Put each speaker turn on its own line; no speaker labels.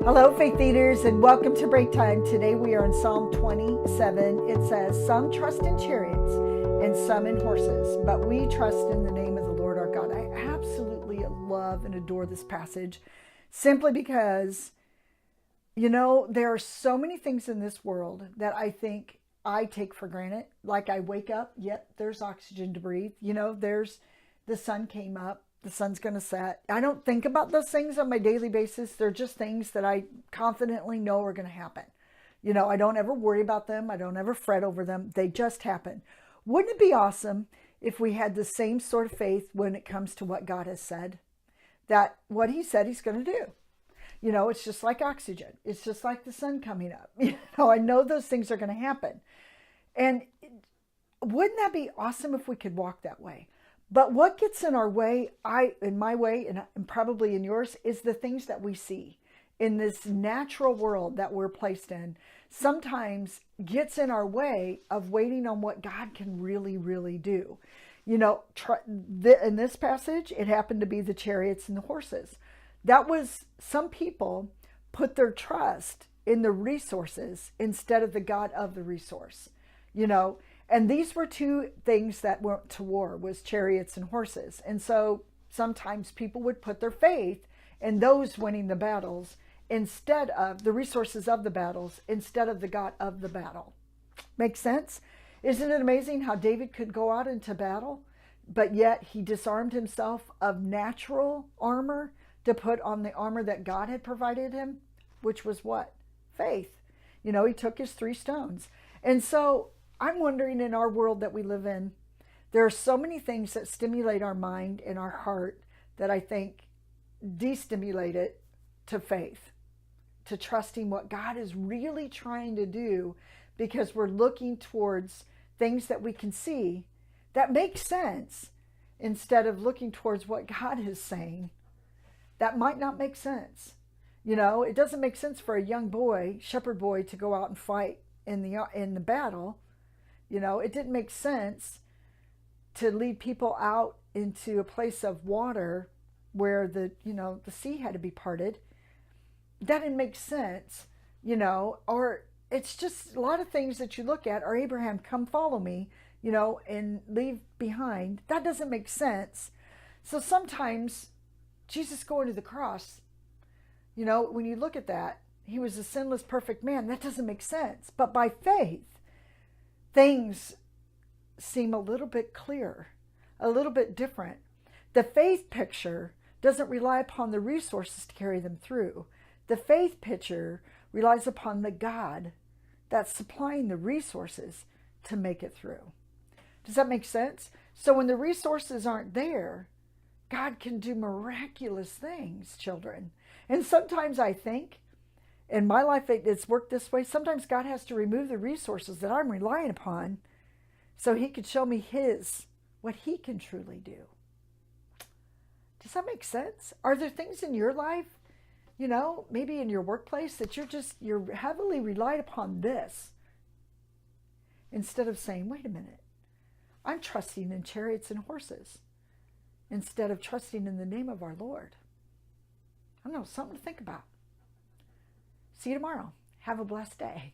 Hello, faith leaders, and welcome to Breaktime. Today we are in Psalm 27. It says, "Some trust in chariots and some in horses, but we trust in the name of the Lord our God." I absolutely love and adore this passage simply because, there are so many things in this world that I think I take for granted. Like I wake up, yet there's oxygen to breathe. There's the sun came up. The sun's going to set. I don't think about those things on my daily basis. They're just things that I confidently know are going to happen. I don't ever worry about them. I don't ever fret over them. They just happen. Wouldn't it be awesome if we had the same sort of faith when it comes to what God has said? That what he said he's going to do. It's just like oxygen. It's just like the sun coming up. I know those things are going to happen. And wouldn't that be awesome if we could walk that way? But what gets in our way, in my way, and probably in yours, is the things that we see in this natural world that we're placed in. Sometimes gets in our way of waiting on what God can really, really do. In this passage, it happened to be the chariots and the horses. That was, some people put their trust in the resources instead of the God of the resource. And these were two things that went to war, was chariots and horses. And so sometimes people would put their faith in those winning the battles instead of the resources of the battles, instead of the God of the battle. Make sense? Isn't it amazing how David could go out into battle, but yet he disarmed himself of natural armor to put on the armor that God had provided him, which was what? Faith. He took his 3 stones. And so I'm wondering, in our world that we live in, there are so many things that stimulate our mind and our heart that I think destimulate it to faith, to trusting what God is really trying to do, because we're looking towards things that we can see that make sense instead of looking towards what God is saying that might not make sense. It doesn't make sense for a young boy, shepherd boy, to go out and fight in the battle. It didn't make sense to lead people out into a place of water where the sea had to be parted. That didn't make sense, or it's just a lot of things that you look at are, Abraham, come follow me, and leave behind. That doesn't make sense. So sometimes Jesus going to the cross, when you look at that, he was a sinless, perfect man. That doesn't make sense. But by faith, things seem a little bit clearer, a little bit different. The faith picture doesn't rely upon the resources to carry them through. The faith picture relies upon the God that's supplying the resources to make it through. Does that make sense? So when the resources aren't there, God can do miraculous things, children. And sometimes I think, in my life, it's worked this way. Sometimes God has to remove the resources that I'm relying upon so he could show me what he can truly do. Does that make sense? Are there things in your life, maybe in your workplace, that you're heavily relied upon this, instead of saying, wait a minute, I'm trusting in chariots and horses instead of trusting in the name of our Lord? I don't know, something to think about. See you tomorrow. Have a blessed day.